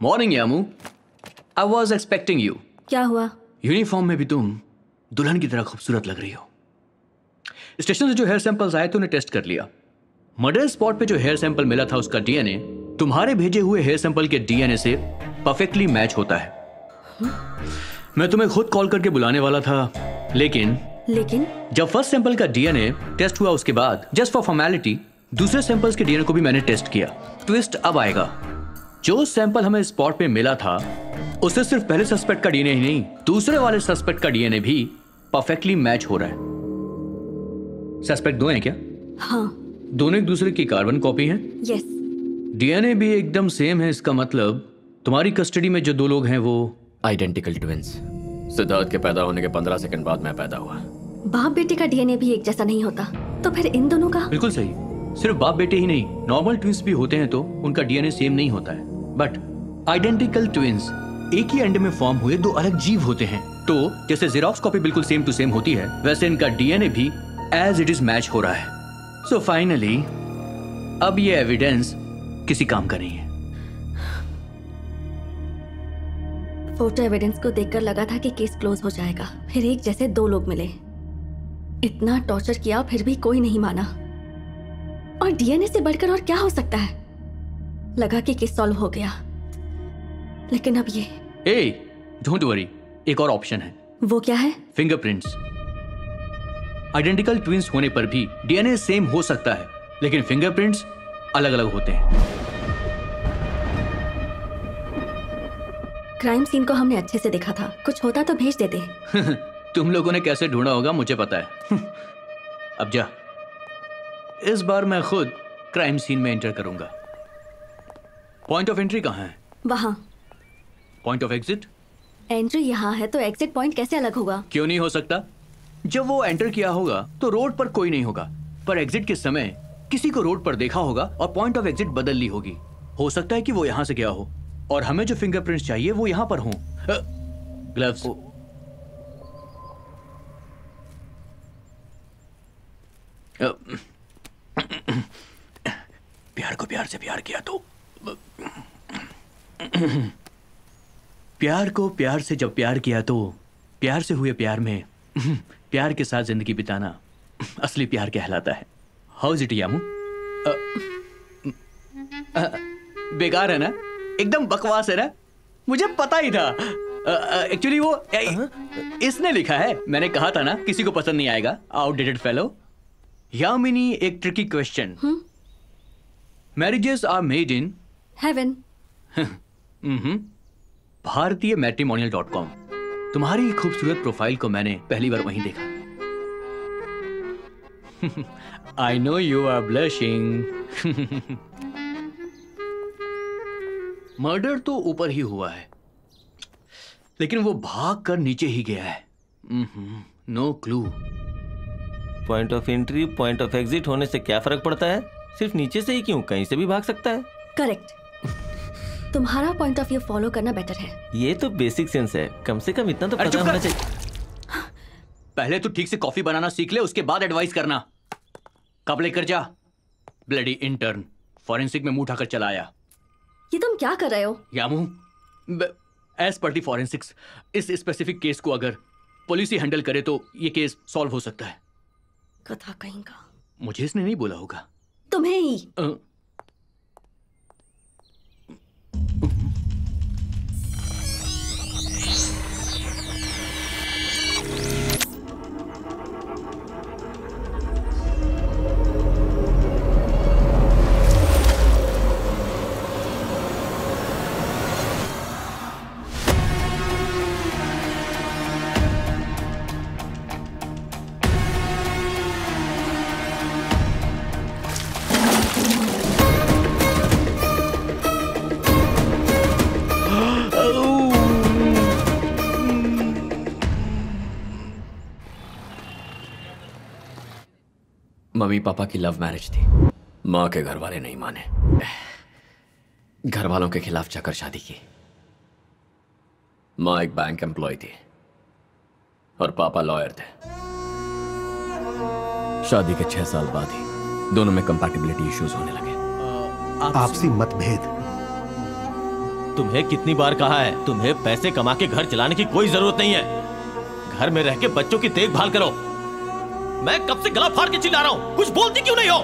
Morning Yamu, I was expecting you. क्या हुआ? Uniform में भी तुम दुल्हन की तरह खूबसूरत लग रही हो। स्टेशन से जो हेयर सैंपल्स आए थे उन्हें टेस्ट कर लिया। मर्डर स्पॉट पे जो हेयर सैंपल मिला था उसका डीएनए तुम्हारे भेजे हुए हेयर सैंपल के डीएनए से परफेक्टली मैच होता है। मैं तुम्हें खुद कॉल करके बुलाने वाला था, लेकिन जब फर्स्ट सैंपल का डीएनए टेस्ट हुआ उसके बाद जस्ट फॉर फॉर्मेलिटी दूसरे सैंपल्स के डीएनए को भी मैंने टेस्ट किया। ट्विस्ट अब आएगा। जो सैंपल हमें स्पॉट पे मिला था उससे सिर्फ पहले सस्पेक्ट का डीएनए ही नहीं, दूसरे वाले सस्पेक्ट का डीएनए भी परफेक्टली मैच हो रहा है। सस्पेक्ट दो हैं क्या? हाँ। दोनों एक दूसरे की कार्बन कॉपी हैं? यस। डीएनए भी एकदम सेम है, इसका मतलब तुम्हारी कस्टडी में जो दो लोग हैं वो आइडेंटिकल ट्विंस। सिद्धार्थ के पैदा होने के 15 सेकंड बाद मैं पैदा हुआ। बाप बेटे का डीएनए भी एक जैसा नहीं होता, तो फिर इन दोनों का? बिल्कुल सही। सिर्फ बाप बेटे ही नहीं, नॉर्मल ट्विंस भी होते हैं तो उनका डीएनए सेम नहीं होता है। बट आइडेंटिकल ट्विंस एक ही अंडे में फॉर्म हुए दो अलग जीव होते हैं। तो जैसे जेरॉक्स कॉपी बिल्कुल सेम टू सेम होती है, वैसे इनका डीएनए भी एज इट इज मैच हो रहा है। सो फाइनली अब ये एविडेंस किसी काम का नहीं है। फोटो एविडेंस को देखकर लगा था कि केस क्लोज हो जाएगा, फिर एक जैसे दो लोग मिले। इतना टॉर्चर किया फिर भी कोई नहीं माना। और डीएनए से बढ़कर और क्या हो सकता है? लगा कि केस सॉल्व हो गया, लेकिन अब ये। ए, डोंट वरी, एक और ऑप्शन है। वो क्या है? फिंगरप्रिंट्स। आइडेंटिकल ट्विंस होने पर भी डीएनए सेम हो सकता है, लेकिन फिंगरप्रिंट्स अलग अलग होते हैं। क्राइम सीन को हमने अच्छे से देखा था, कुछ होता तो भेज देते। तुम लोगों ने कैसे ढूंढा होगा मुझे पता है। अब जा, इस बार मैं खुद क्राइम सीन में एंटर करूंगा। पॉइंट ऑफ एंट्री कहाँ है? वहां। Point of exit? एंट्री यहाँ है तो एग्जिट पॉइंट कैसे अलग होगा? क्यों नहीं हो सकता? जब वो एंटर किया होगा तो रोड पर कोई नहीं होगा, पर एग्जिट के समय किसी को रोड पर देखा होगा और पॉइंट ऑफ एग्जिट बदल ली होगी। हो सकता है कि वो यहां से गया हो और हमें जो फिंगरप्रिंट्स चाहिए वो यहां पर हों। ग्लव्स। प्यार को प्यार से प्यार किया तो प्यार को प्यार से जब प्यार किया तो प्यार से हुए प्यार में प्यार के साथ जिंदगी बिताना असली प्यार कहलाता है। How is it Yamu? बेकार है ना? एकदम बकवास है ना? मुझे पता ही था। एक्चुअली वो इसने लिखा है। मैंने कहा था ना किसी को पसंद नहीं आएगा। Outdated fellow. यामिनी, एक tricky question. Marriages are made in heaven. भारतीय मैट्रिमोनियल.com। तुम्हारी खूबसूरत प्रोफाइल को मैंने पहली बार वहीं देखा। I know you are blushing. Murder तो ऊपर ही हुआ है, लेकिन वो भाग कर नीचे ही गया है। No clue. Point of entry point of exit होने से क्या फर्क पड़ता है? सिर्फ नीचे से ही क्यों, कहीं से भी भाग सकता है। करेक्ट। तुम्हारा पॉइंट ऑफ व्यू फॉलो करना बेटर है। ये तो बेसिक सेंस है, कम से कम इतना तो पता होना चाहिए। पहले तो ठीक से कॉफी बनाना सीख ले, उसके बाद एडवाइस करना। कब लेकर जा? ब्लडी इंटर्न फॉरेंसिक में मुंह उठाकर चला आया। ये तुम क्या कर रहे हो? यामू, एज पर दी फॉरेंसिक्स इस स्पेसिफिक केस को अगर पुलिस ही हैंडल करे तो ये केस सॉल्व हो सकता है। कथा कहीं का। मुझे इसने नहीं बोला होगा। तुम्हें ही। मम्मी पापा की लव मैरिज थी। माँ के घर वाले नहीं माने, घर वालों के खिलाफ जाकर शादी की। माँ एक बैंक एम्प्लॉय थी और पापा लॉयर थे। शादी के 6 साल बाद ही दोनों में कंपैटिबिलिटी इश्यूज होने लगे। आपसी मतभेद। तुम्हें कितनी बार कहा है, तुम्हें पैसे कमा के घर चलाने की कोई जरूरत नहीं है। घर में रह के बच्चों की देखभाल करो। मैं कब से गला फाड़ के चिल्ला रहा हूं, कुछ बोलती क्यों नहीं हो?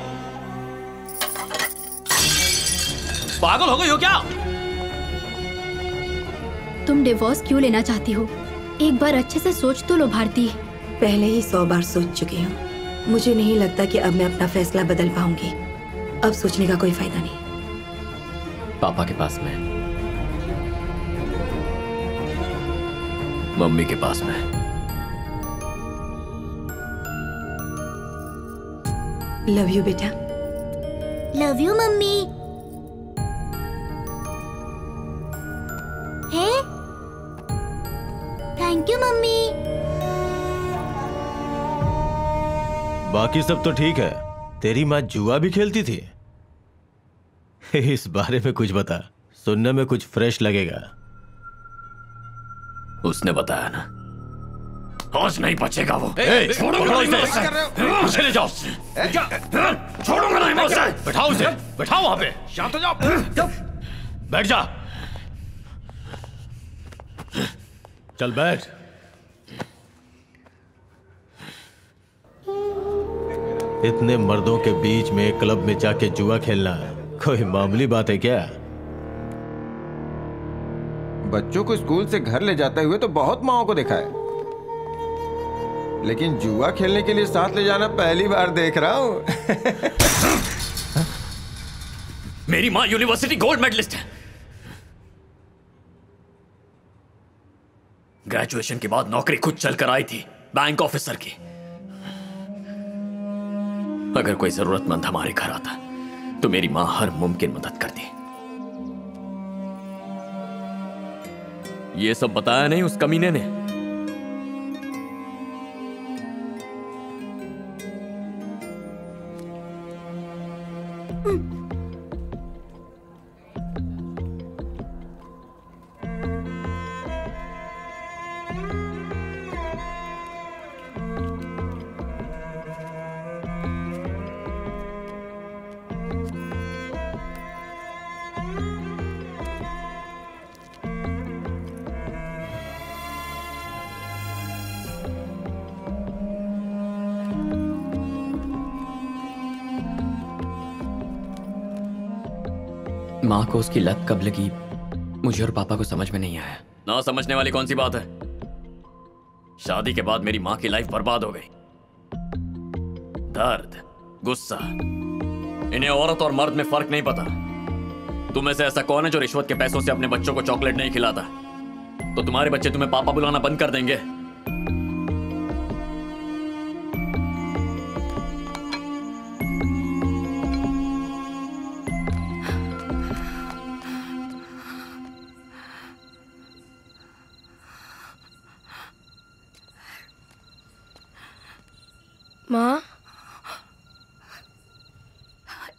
पागल हो गई हो क्या? तुम डिवोर्स क्यों लेना चाहती हो? एक बार अच्छे से सोच तो लो भारती। पहले ही 100 बार सोच चुकी हूँ। मुझे नहीं लगता कि अब मैं अपना फैसला बदल पाऊंगी। अब सोचने का कोई फायदा नहीं। पापा के पास में, मम्मी के पास में। लव यू बेटा। Love you mummy. है? Thank you mummy. बाकी सब तो ठीक है। तेरी माँ जुआ भी खेलती थी? इस बारे में कुछ बता, सुनने में कुछ फ्रेश लगेगा। उसने बताया ना, आज नहीं बचेगा वो। छोड़ूंगा नहीं मैं उसे। ले जाओ। छोड़ूंगा नहीं मैं उसे। बैठाओ उसे, बैठाओ वहां पे। शांत हो जाओ। बैठ जा। चल बैठ। इतने मर्दों के बीच में क्लब में जाके जुआ खेलना कोई मामूली बात है क्या? बच्चों को स्कूल से घर ले जाते हुए तो बहुत माओं को देखा है, लेकिन जुआ खेलने के लिए साथ ले जाना पहली बार देख रहा हूं। मेरी माँ यूनिवर्सिटी गोल्ड मेडलिस्ट है। ग्रेजुएशन के बाद नौकरी खुद चलकर आई थी, बैंक ऑफिसर की। अगर कोई जरूरतमंद हमारे घर आता तो मेरी मां हर मुमकिन मदद करती। ये सब बताया नहीं उस कमीने ने? माँ को उसकी लत कब लगी मुझे और पापा को समझ में नहीं आया। ना समझने वाली कौन सी बात है? शादी के बाद मेरी माँ की लाइफ बर्बाद हो गई। दर्द, गुस्सा, इन्हें औरत और मर्द में फर्क नहीं पता। तुम में से ऐसा कौन है जो रिश्वत के पैसों से अपने बच्चों को चॉकलेट नहीं खिलाता? तो तुम्हारे बच्चे तुम्हें पापा बुलाना बंद कर देंगे। माँ,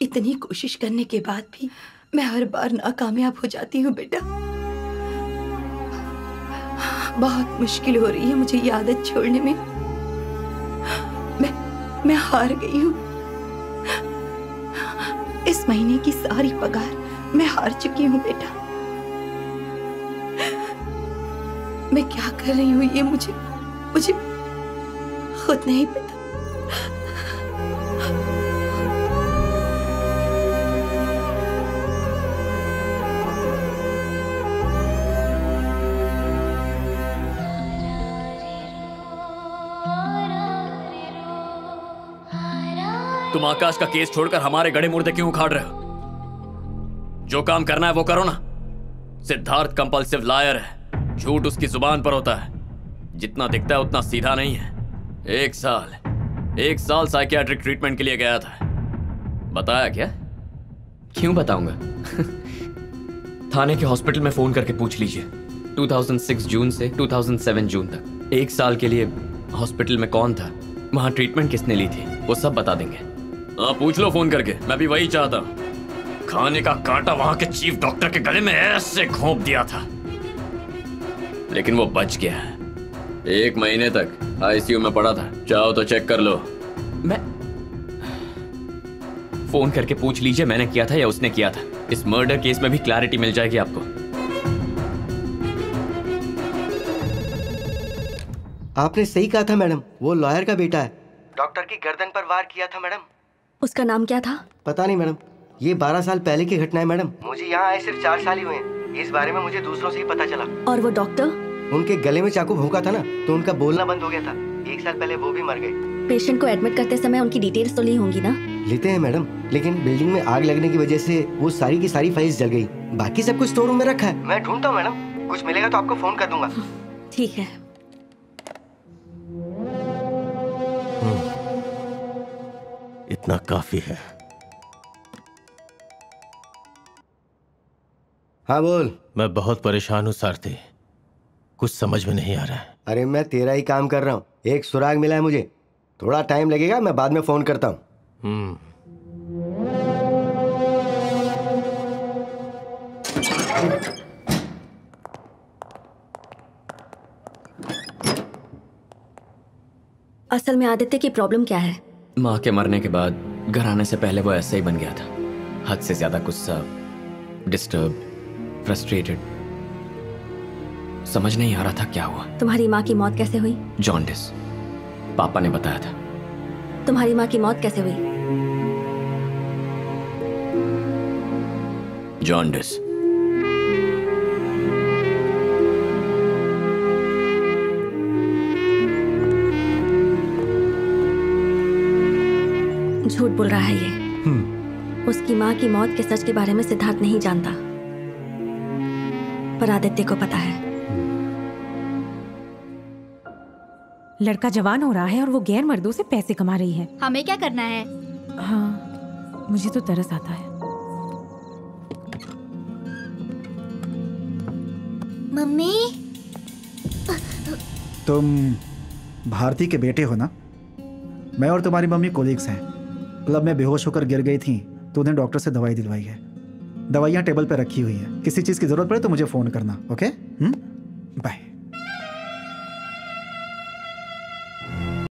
इतनी कोशिश करने के बाद भी मैं हर बार नाकामयाब हो जाती हूँ बेटा। बहुत मुश्किल हो रही है मुझे ये आदत छोड़ने में। मैं हार गई हूँ। इस महीने की सारी पगार मैं हार चुकी हूँ बेटा। मैं क्या कर रही हूँ ये मुझे खुद नहीं पता। तुम आकाश का केस छोड़कर हमारे गड़े मुर्दे क्यों उखाड़ रहे हो? जो काम करना है वो करो ना। सिद्धार्थ कंपल्सिव लायर है, झूठ उसकी जुबान पर होता है। जितना दिखता है उतना सीधा नहीं है। एक साल साइकियाट्रिक ट्रीटमेंट के लिए गया था। बताया क्या? क्यों बताऊंगा? थाने के हॉस्पिटल में फोन करके पूछ लीजिए। 2006 जून से 2007 जून तक 1 साल के लिए हॉस्पिटल में कौन था, वहां ट्रीटमेंट किसने ली थी, वो सब बता देंगे। हाँ, पूछ लो फोन करके। मैं भी वही चाहता हूं। खाने का कांटा वहां के चीफ डॉक्टर के गले में ऐसे घोंप दिया था, लेकिन वो बच गया। 1 महीने तक आईसीयू में पड़ा था। चाहो तो चेक कर लो। मैं फोन करके पूछ लीजिए मैंने किया था या उसने किया था। इस मर्डर केस में भी क्लैरिटी मिल जाएगी आपको। आपने सही कहा था मैडम, वो लॉयर का बेटा है। डॉक्टर की गर्दन पर वार किया था मैडम। उसका नाम क्या था? पता नहीं मैडम, ये 12 साल पहले की घटना है मैडम। मुझे यहाँ आए सिर्फ 4 साल ही हुए हैं। इस बारे में मुझे दूसरों से ही पता चला। और वो डॉक्टर? उनके गले में चाकू भोंका था ना, तो उनका बोलना बंद हो गया था। 1 साल पहले वो भी मर गए। पेशेंट को एडमिट करते समय उनकी डिटेल्स तो ली होंगी ना? लेते हैं मैडम, लेकिन बिल्डिंग में आग लगने की वजह से वो सारी की सारी फाइल्स जल गई। बाकी सब कुछ स्टोर रूम में रखा है। मैं ढूंढता हूँ मैडम, कुछ मिलेगा तो आपको फोन कर दूंगा। ठीक है। इतना काफी है। हाँ बोल। मैं बहुत परेशान हूँ सारथी, कुछ समझ में नहीं आ रहा है। अरे मैं तेरा ही काम कर रहा हूँ। एक सुराग मिला है मुझे, थोड़ा टाइम लगेगा, मैं बाद में फोन करता हूँ। असल में आदित्य की प्रॉब्लम क्या है? माँ के मरने के बाद घर आने से पहले वो ऐसे ही बन गया था, हद से ज्यादा गुस्सा, डिस्टर्ब, फ्रस्ट्रेटेड। समझ नहीं आ रहा था क्या हुआ। तुम्हारी माँ की मौत कैसे हुई? जॉन्डिस, पापा ने बताया था। तुम्हारी माँ की मौत कैसे हुई? जॉन्डिस। झूठ बोल रहा है ये। उसकी माँ की मौत के सच के बारे में सिद्धार्थ नहीं जानता, पर आदित्य को पता है। लड़का जवान हो रहा है और वो गैर मर्दों से पैसे कमा रही है। हमें क्या करना है? हाँ, मुझे तो तरस आता है। मम्मी, तुम भारती के बेटे हो ना? मैं और तुम्हारी मम्मी कोलीग्स हैं। क्लब में बेहोश होकर गिर गई थी तो उन्हें डॉक्टर से दवाई दिलवाई है। दवाइयाँ टेबल पर रखी हुई है, किसी चीज़ की जरूरत पड़े तो मुझे फ़ोन करना। Okay, bye.